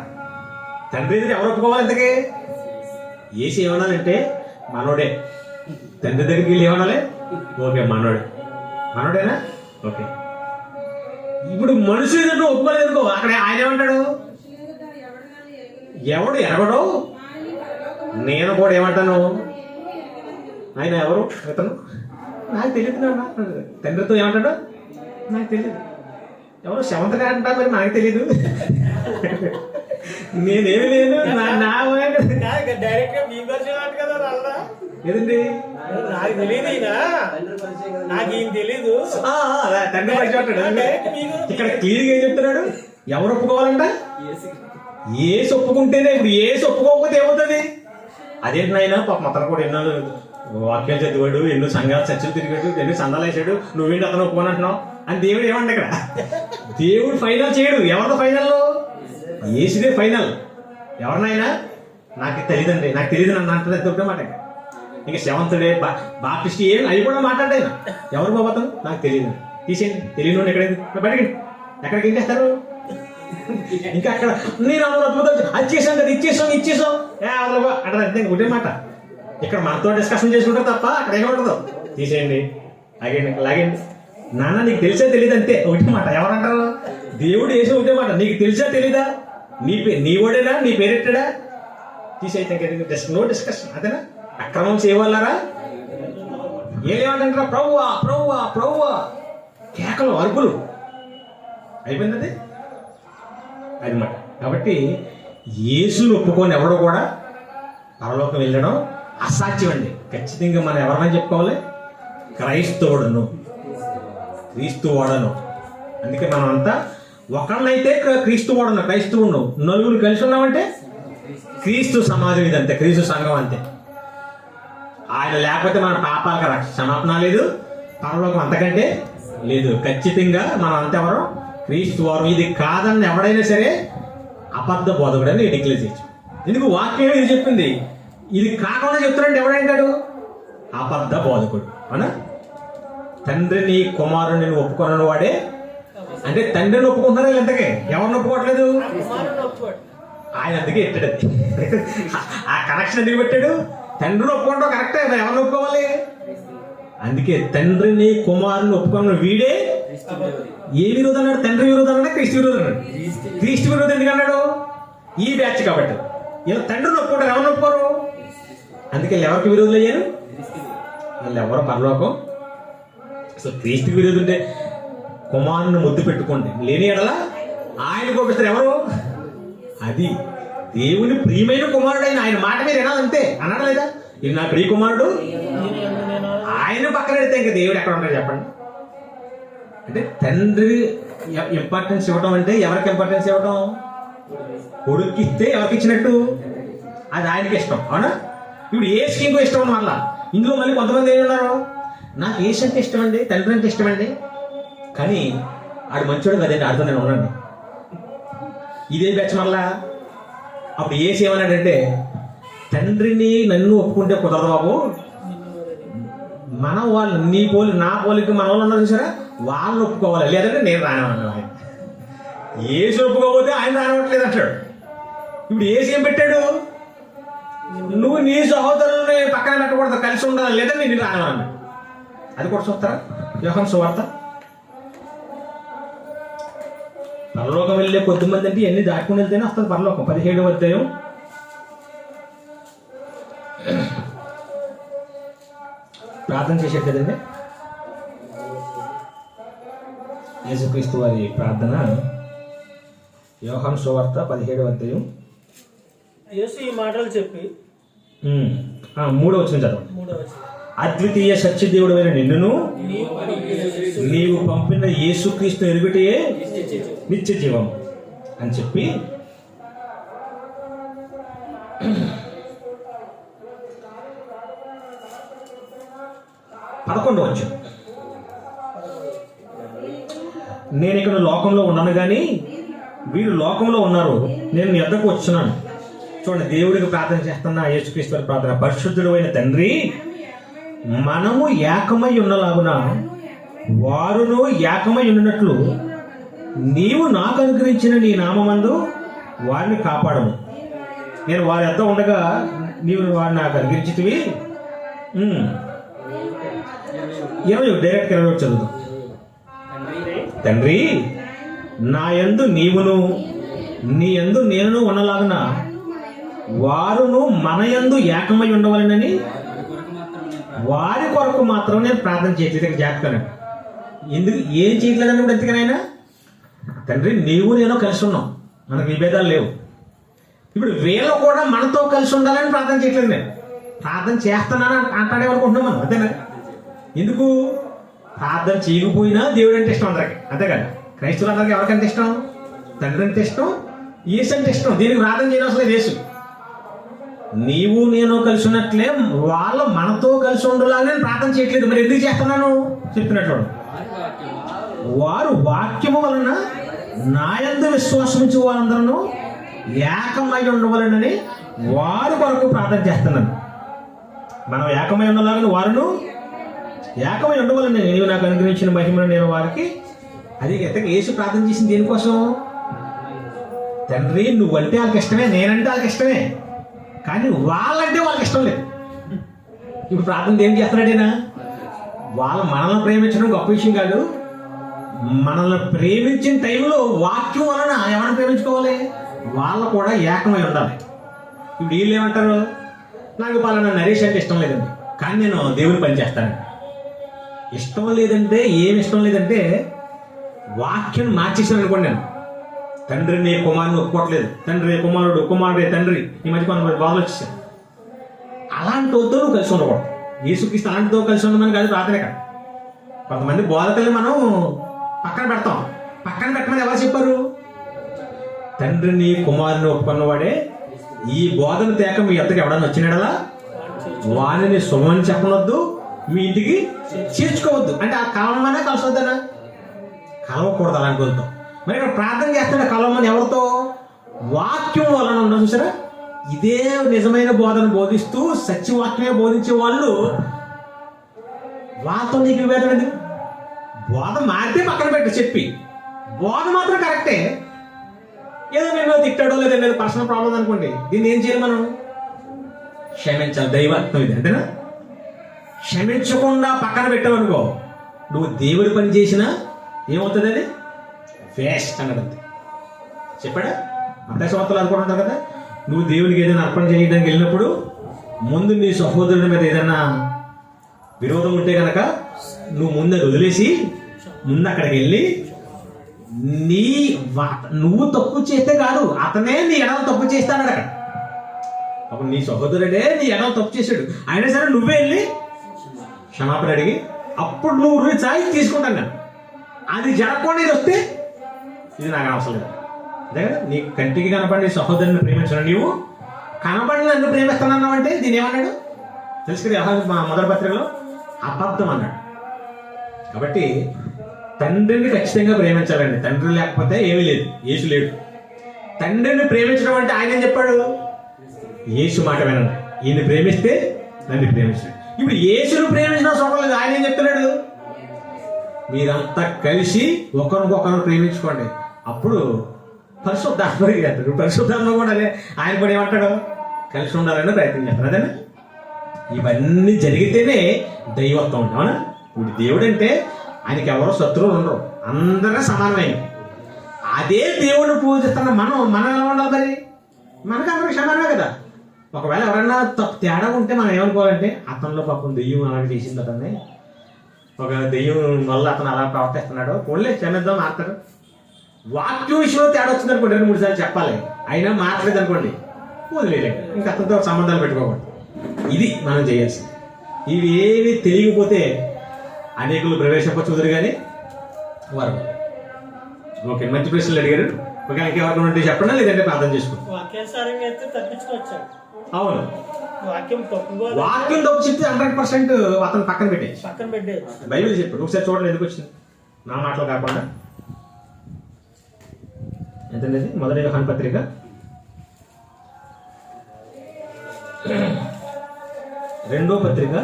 తండ్రి ఎదుట ఎవరు ఒప్పుకోవాలి? ఇంతకీ ఏసు ఏమనాలంటే మనోడే. తండ్రి దగ్గరికి వెళ్ళి ఏమనాలి? ఓకే మనోడే. మనోడేనా? ఓకే. ఇప్పుడు మనుషులు ఎదుట ఒప్పుకోలేదు అక్కడ ఆయన ఏమంటాడు? ఎవడు ఎరగడో నేను కూడా ఏమంటాను? ఆయన ఎవరు? ఇతను నాకు తెలియదు. తండ్రితో ఏమంటాడు? నాకు తెలియదు. ఎవరు సెవెంత్ అంటా మరి నాకు తెలీదు. నేనేమి లేదు. ఏదండి నాకు తెలియదు, నాకు ఏం తెలీదు. తండ్రి పరిచయం అంటాడు. ఇక్కడ క్లియర్గా ఏం చెప్తున్నాడు? ఎవరు ఒప్పుకోవాలంట? ఏసు ఒప్పుకుంటేనే. ఇప్పుడు ఏసు ఒప్పుకోకపోతే ఏమవుతుంది? అదేంటి నాయన పాప అతను కూడా ఎన్నో వాక్యాలు చదివాడు, ఎన్నో సంఘాలు చర్చలు తిరిగాడు, ఎన్నో సందాలు వేసాడు, నువ్వేంటి అతను ఒప్పుకొని అంటున్నావు అని దేవుడు ఏమంట? ఇక్కడ దేవుడు ఫైనల్ చేయడు. ఎవరితో ఫైనల్? ఏసుదే ఫైనల్. ఎవరినైనా నాకు తెలియదండి, నాకు తెలియదు నన్ను అంటుంది దొడ్డ మాట. ఇంకా సెవెంత్ డే బాప్టిస్ట్ ఏం అవి కూడా మాట్లాడాను. ఎవరు బాబతను? నాకు తెలియదు. తీసేయండి. తెలియని ఎక్కడైంది బయటకి ఎక్కడికి ఏం చేస్తారు? ఇంకా అక్కడ నేను అది చేసాం కదా, ఇచ్చేసాం అంటే అంతే. ఒకటే మాట. ఇక్కడ మనతో డిస్కషన్ చేసుకుంటారు తప్ప అక్కడ ఏమంటుందో తీసేయండి, లాగండి. నాన్న నీకు తెలిసే తెలియదు అంతే. ఒకటే మాట. ఎవరంటారు? దేవుడు వేసే ఒకటే మాట. నీకు తెలిసా తెలీదా? నీ ఓడేనా? నీ పేరెట్టాడా? తీసేయితే జస్ట్ నో డిస్కషన్. అదేనా? అక్రమం చేయవల్లారా? ఏమంటారా? ప్రభువా ప్రభువా ప్రభువా, కేకలు, అరుపులు. అయిపోయింది అది అనమాట. కాబట్టి యేసుని ఒప్పుకొని ఎవడో కూడా పరలోకం వెళ్ళడం అసాధ్యం అండి. ఖచ్చితంగా మనం ఎవరైనా చెప్పుకోవాలి, క్రైస్తవుడను, క్రీస్తు వాడను. అందుకే మనం అంతా ఒకళ్ళైతే క్రీస్తు వాడను, క్రైస్తవుడు, నలుగురు కలిసి ఉన్నామంటే క్రీస్తు సమాజం ఇదంతే, క్రీస్తు సంఘం అంతే. ఆయన లేకపోతే మన పాపాలకు క్షమాపణ లేదు, పరలోకం అంతకంటే లేదు. ఖచ్చితంగా మనం అంతెవరం? క్రీస్తు వారు. ఇది కాదని ఎవడైనా సరే అబద్ధ బోధకుడని డిక్లేర్ చేయొచ్చు. ఎందుకు? వాక్యం ఇది చెప్పింది. ఇది కాకుండా చెప్తున్నాడు ఎవడంటాడు? అబద్ధ బోధకుడు. అవునా? తండ్రిని కుమారుని ఒప్పుకున్న వాడే, అంటే తండ్రిని ఒప్పుకుంటున్నారా ఎంతకే? ఎవరిని ఒప్పుకోవట్లేదు? ఆయన అందుకే ఎట్టాడు. ఆ కనెక్షన్ ఎందుకు పెట్టాడు? తండ్రిని ఒప్పుకుంటాం కరెక్టే, ఎవరిని ఒప్పుకోవాలి? అందుకే తండ్రిని కుమారుని ఒప్పుకున్న వీడే ఏ విరోధం అన్నాడు? తండ్రి విరోధం అన్నాడు, క్రీస్తు విరోధం అన్నాడు. క్రీస్తు విరోధం ఎందుకు అన్నాడు? ఈ బ్యాచ్ కాబట్టి. ఇలా తండ్రిని ఒప్పుకుంటారు, ఎవరిని ఒప్పుకోరు? అందుకే ఎవరికి విరోధులు అయ్యారు? వీళ్ళు ఎవరు పరలోకం. అసలు క్రీస్తుకి విరోధం ఉంటే కుమారుని ముద్దు పెట్టుకోండి, లేని ఎడలా ఆయన కోపిస్తారు. ఎవరు? అది దేవుని ప్రియమైన కుమారుడు. ఆయన మాట మీద వినాలంతే. అన్నాడు లేదా? ఇది నా ప్రియ కుమారుడు, ఆయన పక్కన పెడితే ఇంకా దేవుడు ఎక్కడ ఉంటాడు చెప్పండి? అంటే తండ్రి ఇంపార్టెన్స్ ఇవ్వడం అంటే ఎవరికి ఇంపార్టెన్స్ ఇవ్వడం? కొడుకు ఇస్తే ఎవరికి ఇచ్చినట్టు? అది ఆయనకి ఇష్టం. అవునా? ఇప్పుడు ఏసుకి ఇంకో ఇష్టం అని మళ్ళా ఇందులో మళ్ళీ కొంతమంది ఏమి ఉన్నారు, నాకు ఏసు అంటే ఇష్టం అండి, తండ్రి అంటే ఇష్టం అండి, కానీ ఆడు మంచోడు కదండి, ఆడుతో నేను ఉన్నాండి. ఇదే బ్యాచ్ మళ్ళా. అప్పుడు ఏసు ఏమన్నాడంటే, తండ్రిని నన్ను ఒప్పుకుంటే కుదరదు బాబు, మన వాళ్ళు నీ పోలి నా పోలికి మన వాళ్ళు ఉన్నారు చూసారా, వాళ్ళని ఒప్పుకోవాలి, లేదంటే నేను రానివన్నాను. ఆయన ఏసు ఒప్పుకోకపోతే ఆయన రానివ్వట్లేదు అంటాడు. ఇప్పుడు ఏసు ఏం పెట్టాడు? నువ్వు నీ సహోదరుల్ని పక్కన పెట్టకూడదు, కలిసి ఉండాలి, లేదంటే నేను రానివన్నాను. అది కూడా చూస్తారా? యోహాను సువార్త. పరలోకం వెళ్ళే కొద్దిమంది అంటే ఎన్ని దాటుకుని వెళ్తేనే వస్తుంది పరలోకం. 17వ అధ్యాయం ప్రార్థన చేశాడు కదండి యేసుక్రీస్తు వారి ప్రార్థన. యోహాను సువార్త 17వ అధ్యాయం యేసు ఈ మాటలు చెప్పి 3వ వచనం చదవండి. 3వ వచనం. అద్వితీయ సత్యదేవుడైన నిన్నును నీవు పంపిన యేసుక్రీస్తు ఎరుగుటయే నిత్య జీవం అని చెప్పి పదకొండవచ్చు. నేను ఇక్కడ లోకంలో ఉన్నాను కానీ వీరు లోకంలో ఉన్నారు, నేను నీ వద్దకు వచ్చున్నాను. చూడండి, దేవుడికి ప్రార్థన చేస్తున్న యేసుక్రీస్తు ప్రార్థన. పరిశుద్ధుడు అయిన తండ్రి, మనము ఏకమై ఉన్నలాగున వారును ఏకమై ఉన్నట్లు నీవు నాకు అనుగ్రహించిన నీ నామమందు వారిని కాపాడము. నేను వారి వద్ద ఉండగా నీవు వారిని నాకు అనుగ్రహించితివి. 20 చదువుతాం. తండ్రి, నా యందు నీవును నీ యందు నేను ఉన్నలాగున వారును మన యందు ఏకమై ఉండవాలని వారి కొరకు మాత్రం నేను ప్రార్థన చేయట్లేదు. జాగ్రత్తగా ఎందుకు ఏం చేయట్లేదని కూడా ఎందుకనైనా, తండ్రి నీవు నేను కలిసి ఉన్నాం, మనకు విభేదాలు లేవు. ఇప్పుడు వీళ్ళు కూడా మనతో కలిసి ఉండాలని ప్రార్థన చేయట్లేదు. నేను ప్రార్థన చేస్తున్నాను అంటాడేమనుకుంటున్నాం మనం, అంతేనా? ఎందుకు? ప్రార్థన చేయకపోయినా దేవుడు అంటే ఇష్టం అందరికి, అంతే కదా? క్రైస్తవులందరికీ ఎవరికంటే ఇష్టం? తండ్రి అంటే ఇష్టం, యేసు అంటే ఇష్టం. దీనికి ప్రార్థన చేయడం అసలు యేసు. నీవు నేను కలిసి ఉన్నట్లే వాళ్ళు మనతో కలిసి ఉండలాగా నేను ప్రార్థన చేయట్లేదు. మరి ఎందుకు చేస్తున్నాను చెప్తున్నట్లు, వారు వాక్యము వలన నా యందు విశ్వాసముంచు వారందరూ ఏకమై ఉండవలనని వారి కొరకు ప్రార్థన చేస్తున్నాను. మనం ఏకమై ఉండలాగా వారును ఏకమై ఉండవాలని నీవు నాకు అనుగ్రహించిన మహిమను నేను వారికి. అది ఎంతగా యేసు ప్రార్థన చేసింది దేనికోసం? తండ్రి నువ్వంటే వాళ్ళకి ఇష్టమే, నేనంటే వాళ్ళకి ఇష్టమే, కానీ వాళ్ళంటే వాళ్ళకి ఇష్టం లేదు. ఇప్పుడు ప్రార్థన ఏం చేస్తున్నాడైనా? వాళ్ళు మనల్ని ప్రేమించడం గొప్ప విషయం కాదు. మనల్ని ప్రేమించిన టైంలో వాక్యం వలన ఎవరిని ప్రేమించుకోవాలి? వాళ్ళు కూడా ఏకమై ఉండాలి. ఇప్పుడు వీళ్ళు ఏమంటారు? నాకు పలానా నరేష్ అంటే ఇష్టం లేదండి, కానీ నేను దేవుని పని చేస్తాను. ఇష్టం లేదంటే ఏమి ఇష్టం లేదంటే వాక్యం మార్చేసాను అనుకోండి. నేను తండ్రిని కుమారుని ఒప్పుకోవట్లేదు, తండ్రి కుమారుడు కుమారుడే తండ్రి, ఈ మధ్య కొంతమంది బాధలు వచ్చేసాను. అలాంటి వద్దు నువ్వు కలిసి ఉండకూడదు. యేసుక్రీస్తు అలాంటితో కలిసి ఉండమని కాదు ప్రార్థన. కాదు, కొంతమంది బోధకుల్ని మనం పక్కన పెడతాం. పక్కన పెట్టమని ఎవరు చెప్పారు? తండ్రిని కుమారుని ఒప్పుకున్నవాడే ఈ బోధన తేక మీ ఎద్దకు ఎవడన్నా వచ్చినాడలా వాడిని శుభమని చెప్పనొద్దు, మీ ఇంటికి చేర్చుకోవద్దు. అంటే ఆ కలవమనే కలసొద్దనా? కలవకూడదు అలాంటి వాళ్ళతో. మరి ఇక్కడ ప్రార్థన చేస్తాడు కలవమని ఎవరితో? వాక్యం వలన ఉండదు చూసారా. ఇదే నిజమైన బోధన బోధిస్తూ సత్యవాక్యమే బోధించే వాళ్ళు వాళ్ళతో నీకు విభేదం ఎందుకు? బోధ మారితే పక్కన పెట్టి చెప్పి, బోధ మాత్రం కరెక్టే. ఏదో నేను తిట్టాడో లేదా నేను పర్సనల్ ప్రాబ్లం అనుకోండి, దీన్ని ఏం చేయాలి మనం? క్షమించాలి. దైవాత్మ ఇది అంతేనా? క్షమించకుండా పక్కన పెట్టావనుకో, నువ్వు దేవుడి పని చేసినా ఏమవుతుంది? అది వేస్ట్ అన్నది. చెప్పాడా? మత్తయి సువార్తలో అనుకుంటున్నావు కదా, నువ్వు దేవునికి ఏదైనా అర్పణ చేయడానికి వెళ్ళినప్పుడు ముందు నీ సహోదరుడి మీద ఏదైనా విరోధం ఉంటే కనుక నువ్వు ముందు అది వదిలేసి ముందు అక్కడికి వెళ్ళి నువ్వు తప్పు చేస్తే కాదు, అతనే నీ ఎడలు తప్పు చేస్తాడు అక్కడ. అప్పుడు నీ సహోదరుడే నీ ఎడలు తప్పు చేశాడు, అయినా సరే నువ్వే వెళ్ళి క్షమాపణ అడిగి అప్పుడు నువ్వు చాయి తీసుకుంటాను. నేను అది జరగకుండా ఇది వస్తే ఇది నాకు అవసరం లేదు. అదే కదా, నీ కంటికి కనపడి సహోదరుని ప్రేమించడం, నీవు కనబడి నన్ను ప్రేమిస్తానన్నావు అంటే దీని ఏమన్నాడు తెలుసు కదా? మా మొదటి పత్రికలో అబద్ధం అన్నాడు. కాబట్టి తండ్రిని ఖచ్చితంగా ప్రేమించాలండి. తండ్రి లేకపోతే ఏమీ లేదు, యేసు లేడు. తండ్రిని ప్రేమించడం అంటే ఆయన ఏం చెప్పాడు? యేసు మాట వినండి, ఈయన్ని ప్రేమిస్తే నన్ను ప్రేమించాడు. ఇప్పుడు యేసును ప్రేమించిన సొంతం లేదు. ఆయన ఏం చెప్తున్నాడు? మీరంతా కలిసి ఒకరికొకరు ప్రేమించుకోండి, అప్పుడు పరిశుద్ధాత్మ చేస్తాడు. పరిశుద్ధాత్మ కూడా అదే, ఆయన కూడా ఏమంటాడు? కలిసి ఉండాలని ప్రయత్నం చేస్తాడు. అదేనా? ఇవన్నీ జరిగితేనే దైవత్వం ఉంది. అవునా? ఇప్పుడు దేవుడు అంటే ఆయనకి ఎవరో శత్రువులు ఉండరు, అందరూ సమానమైన. అదే దేవుడు పూజిస్తున్న మనం ఎలా ఉండాలి? మరి మనకు అందరూ సమానమే కదా. ఒకవేళ ఎవరైనా తేడా ఉంటే మనం ఏమనుకోవాలంటే అతనిలో పాపం దెయ్యం అలాంటి చేసింది, అతన్ని ఒక దెయ్యం వల్ల అతను అలా ప్రవర్తిస్తున్నాడు, పోన్లే క్షమిద్దాం, మారుతాడు. వాక్యం విషయంలో తేడా వచ్చింది అనుకోండి, 2-3 సార్లు చెప్పాలి, అయినా మారలేదు అనుకోండి, వదిలేదు. ఇంకా అతనితో సంబంధాలు పెట్టుకోకూడదు. ఇది మనం చేయాల్సింది. ఇవి ఏవి తెలియకపోతే అనేకులు ప్రవేశించవచ్చు కానీ వారు. ఓకే, మంచి ప్రశ్నలు అడిగారు. ఓకే, ఇంకెవరికి ఉంటే చెప్పండి, లేదంటే ప్రార్థన చేసుకోండి. వాక్యానుసారంగా అయితే తప్పించుకోవచ్చు. అవును, వాక్యం వాక్యం తప్పు చెప్తే 100% అతను పక్కన పెట్టే బైబిల్ చెప్పాడు. ఒకసారి చూడండి ఎందుకు వచ్చింది, నా మాటలు కాకుండా. ఎంతండి? మొదటి యోహాను పత్రిక 2వ పత్రిక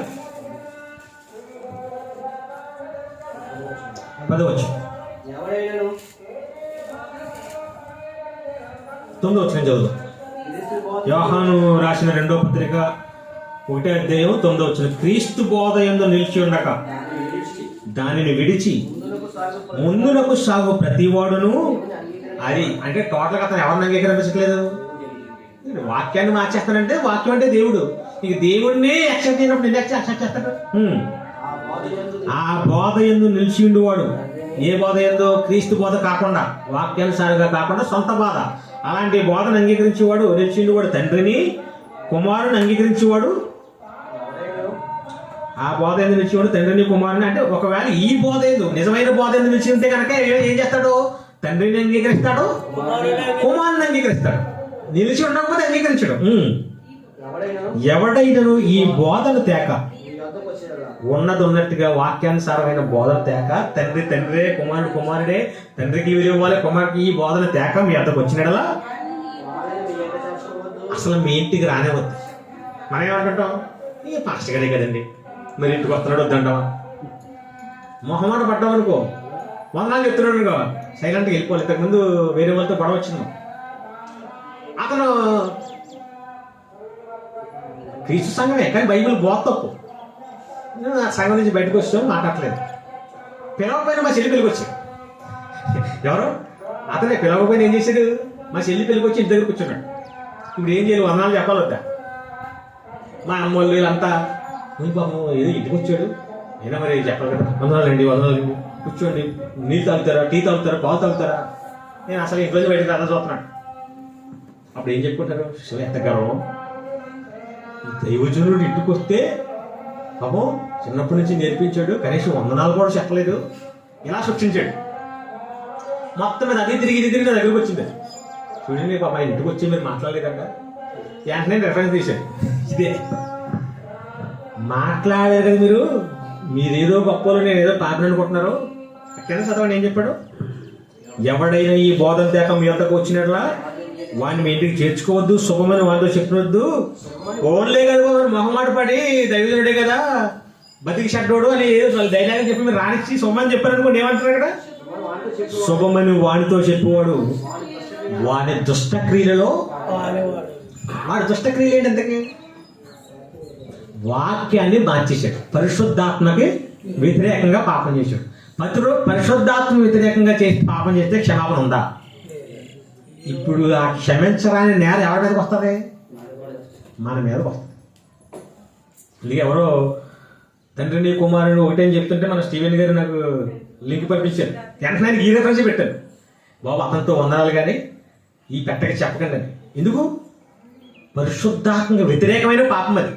10వ వచనం. 9వ వచనం చదువుదాం. యోహాను రాసిన 2వ పత్రిక 1వ అధ్యాయం 9వ వచనం. క్రీస్తు బోధ యందు నిలిచి ఉండక దానిని విడిచి ముందునకు సాగు ప్రతివాడును, అది అంటే టోటల్గా అతను ఎవరిని అంగీకరించట్లేదు. వాక్యాన్ని మార్చేస్తానంటే, వాక్యం అంటే దేవుడు, ఇక దేవుడినే యాక్సెప్ట్ చేయనప్పుడు నేను యాక్సెప్ట్ చేస్తాడు. ఆ బోధ యందు నిలిచి ఉండేవాడు. ఏ బోధ యందు? క్రీస్తు బోధ కాకుండా, వాక్యానుసారంగా కాకుండా సొంత బోధ. అలాంటి బోధను అంగీకరించేవాడు, నిలిచి ఉండేవాడు. తండ్రిని కుమారుని అంగీకరించేవాడు. ఆ బోధ ఎందుకు నిలిచేవాడు? తండ్రిని కుమారుని. అంటే ఒకవేళ ఈ బోధ ఎందు, నిజమైన బోధ ఎందుకు నిలిచి ఉంటే కనుక ఏం చేస్తాడు? తండ్రిని అంగీకరిస్తాడు, కుమారుని అంగీకరిస్తాడు. నిలిచి ఉండకపోతే అంగీకరించడు. ఎవడైనను ఈ బోధను తేక, ఉన్నది ఉన్నట్టుగా వాక్యానుసారమైన బోధన తేక, తండ్రి తండ్రే, కుమారుడు కుమారుడే, తండ్రికి విలువ ఇవ్వాలి, కుమారుడికి ఈ బోధన తేక మీ అద్దకు వచ్చినడలా అసలు మీ ఇంటికి రానివద్దు. మనం ఏమంటుంటాం? ఈ పాస్టర్ గారే కదండి, మరి ఇంటికి వస్తున్నాడు వద్దంటావా? మొహమాట పడ్డాం అనుకో, 100 చెప్తున్నాడు అనుకో, సైలెంట్గా వెళ్ళిపోవాలి. ఇంతకుముందు వేరే వాళ్ళతో గొడవ వచ్చింది, అతను క్రీస్తు సంఘమే కానీ బైబిల్ బోధ తప్పు. ఆ సంఘం నుంచి బయటకు వచ్చాం, మాట్లాడలేదు. పిలవకపోయినా మా చెల్లి పెళ్ళికి వచ్చాడు. ఎవరు? అతనే. పిలవకపోయినా ఏం చేశాడు? మా చెల్లి పెళ్ళికి వచ్చి ఇంటి దగ్గర కూర్చున్నాడు. ఇప్పుడు ఏం చేయాలి? 100 చెప్పాలి వద్దా? మా అమ్మోళ్ళు వీళ్ళంతా పాపం ఏదో ఇంటికి వచ్చాడు, అయినా మరి చెప్పాలి కదా, వందనాలండి కూర్చోండి, నీళ్ళు తాగుతారా, టీ తాగుతారా, పాలు తాగుతారా? నేను అసలు ఇంట్లో బయటకు రాదా చూస్తున్నాను. అప్పుడు ఏం చెప్పుకుంటారు? శివ ఎంత గర్వం, దైవజనుడు ఇంటికి వస్తే పాపం చిన్నప్పటి నుంచి నేర్పించాడు, కనీసం వందనాలు కూడా చెప్పలేదు, ఇలా సృష్టించాడు. మొత్తం మీద అదే తిరిగి నా దగ్గరకు వచ్చింది. చూడండి పాప ఇంటికి వచ్చి మీరు మాట్లాడలేదంట. వెంటనే రెఫరెన్స్ తీశాడు, ఇదే మాట్లాడారు కదా మీరేదో గొప్పలో నేనేదో పాపని అనుకుంటున్నారు. కింద చదవండి ఏం చెప్పాడు? ఎవడైనా ఈ బోధన తేక మీ వద్దకు వచ్చినట్లా వాడిని మీ ఇంటికి చేర్చుకోవద్దు, శుభమని వాడితో చెప్పవద్దు. ఓన్లే కదా మొహమాట పడి దైవజనుడే కదా బతికి షడ్డోడు అని ధైర్యంగా చెప్పి మీరు రానిచ్చి శుభమని చెప్పారు అనుకోండి, ఏమంటారు అక్కడ? శుభమని వాడితో చెప్పేవాడు వాడి దుష్టక్రియలలో, వాడి దుష్టక్రియలు ఏంటి? అంతకి వాక్యాన్ని మార్చేశాడు, పరిశుద్ధాత్మకి వ్యతిరేకంగా పాపం చేశాడు. పరిశుద్ధాత్మ వ్యతిరేకంగా చేసి పాపం చేస్తే క్షమాపణ ఉందా? ఇప్పుడు ఆ క్షమించరాని నేరం ఎవరి మీదకి వస్తుంది? మన మీదకి వస్తుంది. ఇది ఎవరో తండ్రిని కుమారుడు ఒకటే అని చెప్తుంటే మన స్టీవెన్ గారు నాకు లింక్ పంపించారు. వెంటనే ఈ రెఫరెన్స్ పెట్టారు, బాబు అతనితో వందనాలు కానీ ఈ పెట్టక చెప్పకండి అని. ఎందుకు? పరిశుద్ధాత్మక వ్యతిరేకమైన పాపం అది.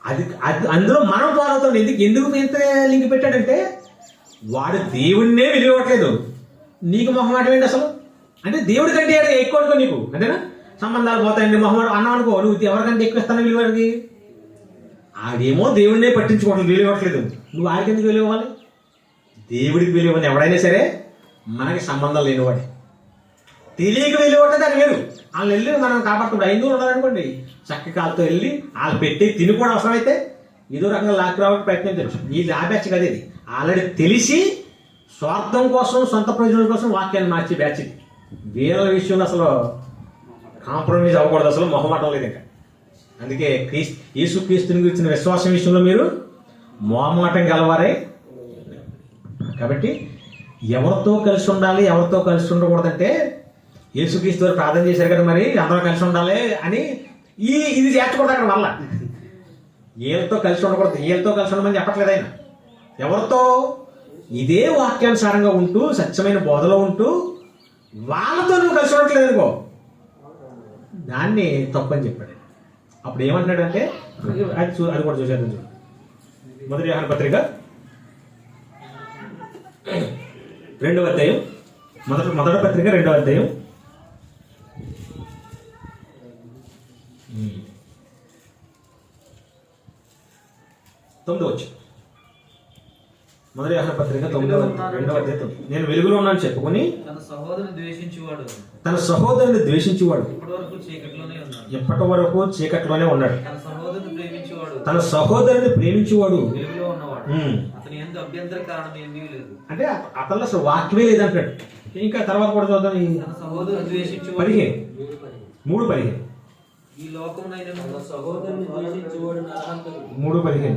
అది అందులో మనం ఫాలో అవుతాం. ఎందుకు ఎంత లింక్ పెట్టాడంటే వాడు దేవుడినే విలువట్లేదు, నీకు మొహమాట ఏంటి అసలు? అంటే దేవుడి కంటే ఎక్కువ అనుకో నీకు, అంతేనా? సంబంధాలు పోతాయండి మొహమాట అన్నావు అనుకో, నువ్వు ఎవరికంటే ఎక్కువ ఇస్తాను విలువడికి. ఆడేమో దేవుడినే పట్టించుకోవట్లేదు, విలువట్లేదు, నువ్వు ఆడికి ఎందుకు విలువ ఇవ్వాలి? దేవుడికి విలువ ఇవ్వాలి. ఎవడైనా సరే మనకి సంబంధం లేనివాడే. తెలియక విలువ దాన్ని వేరు. వాళ్ళు వెళ్ళి మనం కాపాడుకుంటాం. ఐదుగురు ఉన్నారనుకోండి, చక్క కాలతో వెళ్ళి వాళ్ళు పెట్టి తిని కూడా అవసరమైతే ఏదో రకంగా లాక్ రావడానికి ప్రయత్నించవచ్చు. ఈ బ్యాచ్ కదా ఇది. ఆల్రెడీ తెలిసి స్వార్థం కోసం, సొంత ప్రయోజనం కోసం వాక్యాన్ని మార్చి బ్యాచ్ ఇది. వేరే విషయంలో అసలు కాంప్రమైజ్ అవ్వకూడదు, అసలు మొహమాటం లేదు ఇంకా. అందుకే యేసుక్రీస్తుని గురించిన విశ్వాసం విషయంలో మీరు మొహమాటం గలవారే. కాబట్టి ఎవరితో కలిసి ఉండాలి, ఎవరితో కలిసి ఉండకూడదంటే యేసుక్రీస్తు వారు ప్రార్థన చేశారు కదా, మరి అందరూ కలిసి ఉండాలి అని ఇది చేర్చకూడదు అక్కడ. వల్ల వీళ్ళతో కలిసి ఉండకూడదు, వీళ్ళతో కలిసి ఉండమని చెప్పట్లేదు ఆయన. ఎవరితో? ఇదే వాక్యానుసారంగా ఉంటూ సత్యమైన బోధలో ఉంటూ వాళ్ళతో నువ్వు కలిసి ఉండట్లేదు అనుకో, దాన్ని తప్పని చెప్పాడు. అప్పుడు ఏమంటున్నాడంటే అది కూడా చూసేద్దాం. చూడు, మొదటి యోహాను పత్రిక 2వ అధ్యాయం, మొదటి పత్రిక 2వ అధ్యాయం 9వ వచనం. మొదటి యోహాను పత్రిక 2వ అధ్యాయం. నేను వెలుగులో ఉన్నాను చెప్పుకొని తన సహోదరుని ద్వేషించేవాడు ఎప్పటి వరకు చీకట్లోనే ఉన్నాడు. తన సహోదరుని ప్రేమించేవాడు అంటే అతను అసలు వాక్యమే లేదంటాడు. ఇంకా తర్వాత కూడా చూద్దాం. 3:15 3:15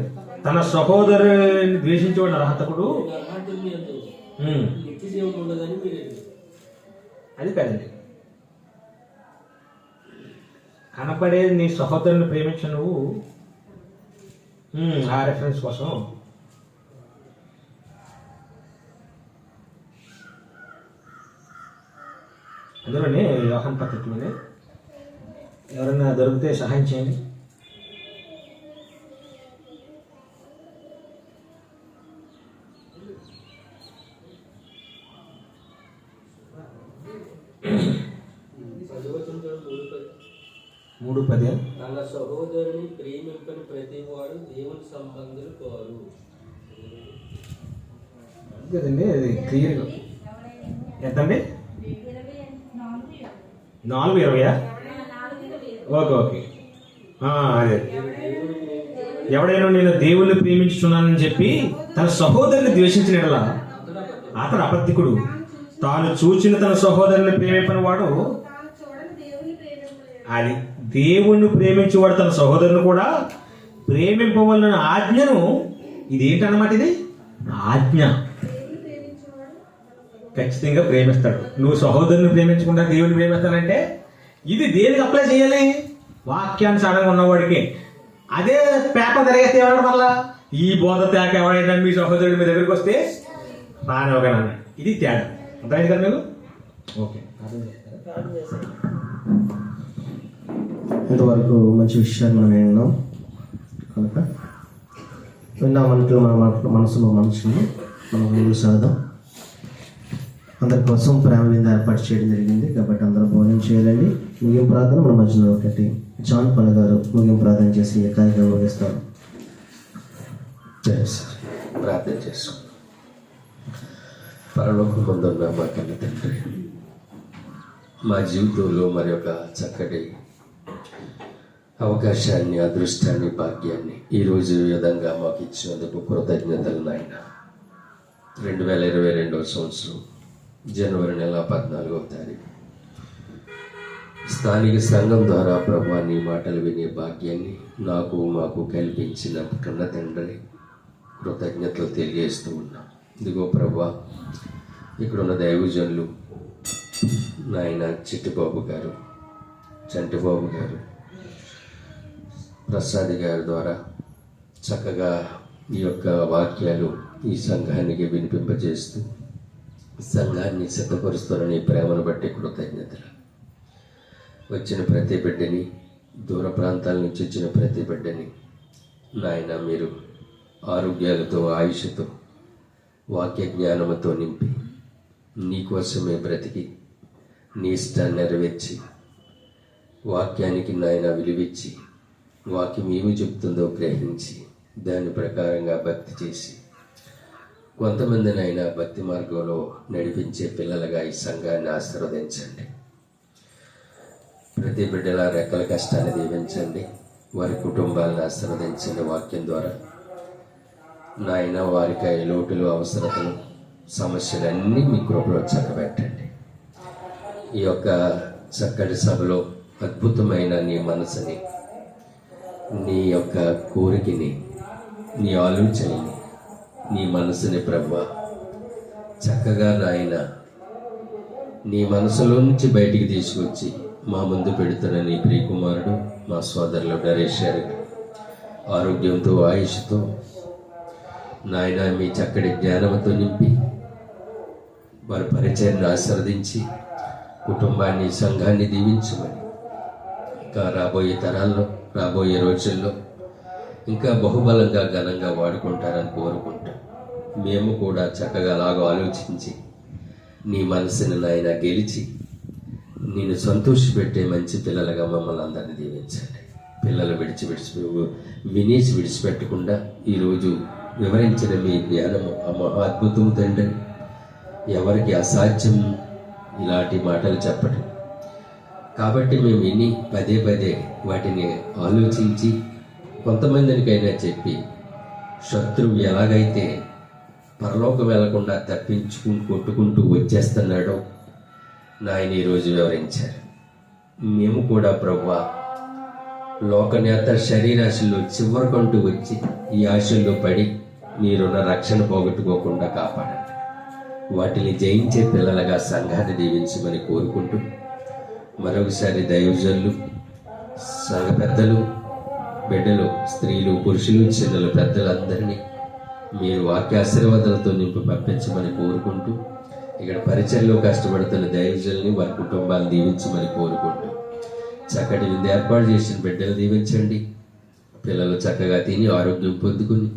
తన సహోదరుని ద్వేషించేవాడు నరహంతకుడు. అది కాదండి, కనపడే నీ సహోదరుని ప్రేమించు నువ్వు. ఆ రెఫరెన్స్ కోసం అందులోనే యోహాను పత్రికలోనే ఎవరైనా దొరికితే సహాయం చేయండి. తన సహోదరుని ప్రేమింపని ప్రతి వాడు దేవుని సంబంధులు కారు. కదండి, అది క్లియర్గా ఎంతండి? 4:20. ఓకే. అదే ఎవడైనా నేను దేవుణ్ణి ప్రేమించుచున్నానని చెప్పి తన సహోదరుని ద్వేషించినట్లా అతడు అబద్ధికుడు. తాను చూచిన తన సహోదరుని ప్రేమింపని వాడు, అది దేవుణ్ణి ప్రేమించేవాడు తన సహోదరుని కూడా ప్రేమింపవలన ఆజ్ఞను, ఇదేంటన్నమాట? ఇది ఆజ్ఞ. ఖచ్చితంగా ప్రేమిస్తాడు. నువ్వు సహోదరుని ప్రేమించకుండా దేవుని ప్రేమిస్తానంటే ఇది దేనికి అప్లై చేయాలి? వాక్యానుసారంగా ఉన్నవాడికి. అదే పేపర్ తిరిగేస్తే ఏమన్నా వల్ల ఈ బోధ తేక ఎవరైనా మీ సహోదరుడు మీ దగ్గరికి వస్తే రానివ్వగలను. ఇది తేడా. అర్థమైంది కదా మీకు? ఓకే. ప్రార్థన చేశాను. ఇంతవరకు మంచి విషయాన్ని మనం విన్నాం కనుక విన్నామంటూ మన మనసులో మనుషులు మనం ముందుకు సాగుదాం. అందరి కోసం ప్రేమ విందు ఏర్పాటు చేయడం జరిగింది కాబట్టి అందరూ భోజనం చేయాలండి. ముగింపు ప్రార్థన మన మధ్యలో ఒకటి జాన్ పల్ గారు ముగింపు ప్రార్థన చేసి ఈ కార్యక్రమం ముగిస్తారు. ప్రార్థన చేసుకుందాం. పరలోకమందున్న మా కన్న తండ్రి, మా జీవితంలో మరి ఒక చక్కటి అవకాశాన్ని, అదృష్టాన్ని, భాగ్యాన్ని ఈరోజు ఈ విధంగా మాకు ఇచ్చినందుకు కృతజ్ఞతలు నాయన. 2022వ సంవత్సరం జనవరి నెల 14వ తారీఖు స్థానిక సంఘం ద్వారా ప్రభా నీ మాటలు వినే భాగ్యాన్ని నాకు మాకు కల్పించిన కన్న తండ్రి కృతజ్ఞతలు తెలియజేస్తూ ఉన్నాం. ఇదిగో ప్రభా, ఇక్కడున్న దైవజనులు నాయన చిట్టిబాబు గారు, చంటిబాబు గారు, ప్రసాద్ గారి ద్వారా చక్కగా ఈ యొక్క వాక్యాలు ఈ సంఘానికి వినిపింపజేస్తూ సంఘాన్ని సిద్ధపరుస్తారని ప్రేమను బట్టి కృతజ్ఞతలు. వచ్చిన ప్రతి బిడ్డని, దూర ప్రాంతాల నుంచి వచ్చిన ప్రతి బిడ్డని నాయన మీరు ఆరోగ్యాలతో, ఆయుష్తో, వాక్య జ్ఞానముతో నింపి నీకోసమే బ్రతికి నీ ఇష్టాన్ని నెరవేర్చి వాక్యానికి నాయన విలువిచ్చి వాక్యం ఏమి చెప్తుందో గ్రహించి దాని ప్రకారంగా భక్తి చేసి కొంతమందినైనా భక్తి మార్గంలో నడిపించే పిల్లలుగా ఈ సంఘాన్ని ఆశీర్వదించండి. ప్రతి బిడ్డల రెక్కల కష్టాన్ని దీవించండి. వారి కుటుంబాలను ఆశీర్వదించండి. వాక్యం ద్వారా నాయన వారికి లోటులు, అవసరతలు, సమస్యలన్నీ మీ కృపలో చక్కబెట్టండి. ఈ యొక్క చక్కటి సభలో అద్భుతమైన నీ మనసుని, నీ యొక్క కోరికని, నీ ఆలోచనని, నీ మనసుని ప్రభా చక్కగా నాయన నీ మనసులో నుంచి బయటికి తీసుకొచ్చి మా ముందు పెడుతున్న నీ ప్రియకుమారుడు మా సోదరులు నరేష్ గారికి ఆరోగ్యంతో, ఆయుష్తో నాయన మీ చక్కటి జ్ఞానంతో నింపి వారి పరిచయాన్ని ఆశీర్వదించి కుటుంబాన్ని, సంఘాన్ని దీవించమని ఇంకా రాబోయే తరాల్లో, రాబోయే రోజుల్లో ఇంకా బహుబలంగా, ఘనంగా వాడుకుంటారని కోరుకుంటూ మేము కూడా చక్కగా అలాగ ఆలోచించి నీ మనసుని నాయన గెలిచి నేను సంతోషపెట్టే మంచి పిల్లలుగా మమ్మల్ని అందరినీ దీవించండి. పిల్లలు విడిచిపెట్టకుండా ఈరోజు వివరించిన మీ జ్ఞానము ఆ మహా అద్భుతము తండ్రి. ఎవరికి అసాధ్యం ఇలాంటి మాటలు చెప్పడం కాబట్టి మేము విని పదే పదే వాటిని ఆలోచించి కొంతమందినికైనా చెప్పి శత్రువు ఎలాగైతే పరలోకం వెళ్లకుండా కొట్టుకుంటూ వచ్చేస్తున్నాడో నాయన ఈరోజు వివరించారు. మేము కూడా ప్రభువా లోకనేత శరీరాశల్లో చివరికంటూ వచ్చి ఈ ఆశల్లో పడి మీరున్న రక్షణ పోగొట్టుకోకుండా కాపాడండి. వాటిని జయించే పిల్లలుగా సంఘాన్ని దీవించమని కోరుకుంటూ మరొకసారి దైవజనులు, సంఘ పెద్దలు, బిడ్డలు, స్త్రీలు, పురుషులు, చిన్నలు, పెద్దలందరినీ మీరు వాక్యాశీర్వాదాలతో నింపి పంపించమని కోరుకుంటూ ఇక్కడ పరిచయంలో కష్టపడుతున్న దైవజనుల్ని, వారి కుటుంబాలను దీవించమని కోరుకుంటూ చక్కటి విందు ఏర్పాటు చేసిన బిడ్డలు దీవించండి. పిల్లలు చక్కగా తిని ఆరోగ్యం పొందుకుని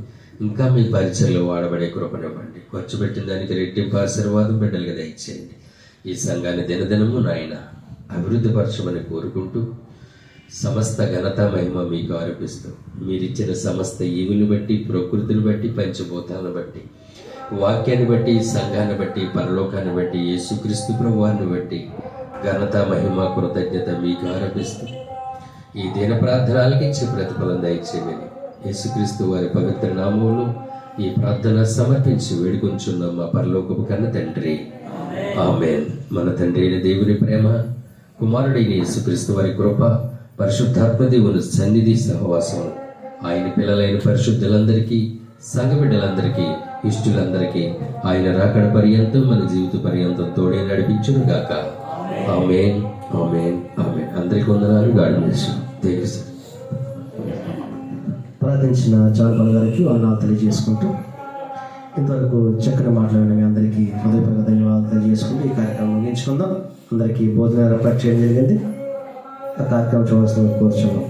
ఇంకా మీ పరిచయంలో వాడబడే కృపనివ్వండి. ఖర్చు పెట్టిన దానికి రెట్టింపు ఆశీర్వాదం బిడ్డలుగా దయచేయండి. ఈ సంఘాన్ని దినదినము నాయన అభివృద్ధి పరచమని కోరుకుంటూ సమస్త ఘనత, మహిమ మీకు ఆరోపిస్తూ మీరిచ్చిన సమస్త ఈవులు బట్టి, ప్రకృతిని బట్టి, పంచభూతాలను బట్టి, వాక్యాన్ని బట్టి, సంఘాన్ని బట్టి, పరలోకాన్ని బట్టి, యేసుక్రీస్తు ప్రభువారిని బట్టి ఘనత, మహిమ, కృతజ్ఞత మీకు ఆరోపిస్తూ ఈ దిన ప్రార్థనలకి ఇచ్చే ప్రతిఫలం దయచేయమని యేసుక్రీస్తు వారి పవిత్ర నామములో ఈ ప్రార్థన సమర్పించి వేడుకొంచున్నాం మా పరలోకపు కన్న తండ్రి. ఆమేన్. మన తండ్రి అయిన దేవుని ప్రేమ, కుమారుడైన యేసుక్రీస్తు వారి కృప, పరిశుద్ధాత్మ దేవుని సన్నిధి, సహవాసం ఆయన పిల్లలైన పరిశుద్ధులందరికీ, సంఘ బిడ్డలందరికీ, ఇష్టులందరికీ ఆయన రాకడ పర్యంతం, మన జీవిత పర్యంతం తోడే నడిపించును గాక. ఆమేన్, ఆమేన్, ఆమేన్. అందరికీ వందనాలు. God bless you. థాంక్స్. ప్రార్థించిన జాన్పల్ గారికి వందనాలు తెలియజేసుకుంటూ ఇంతవరకు చక్కని మాట్లాడిన మీ అందరికీ హృదయపూర్వక ధన్యవాదాలు తెలియజేసుకుంటూ ఈ కార్యక్రమం ముగించుకుందాం. అందరికీ భోజనం ఏర్పాటు చేయడం జరిగింది. ఆ కార్యక్రమం చూడాల్సిన కోరుచున్నాం.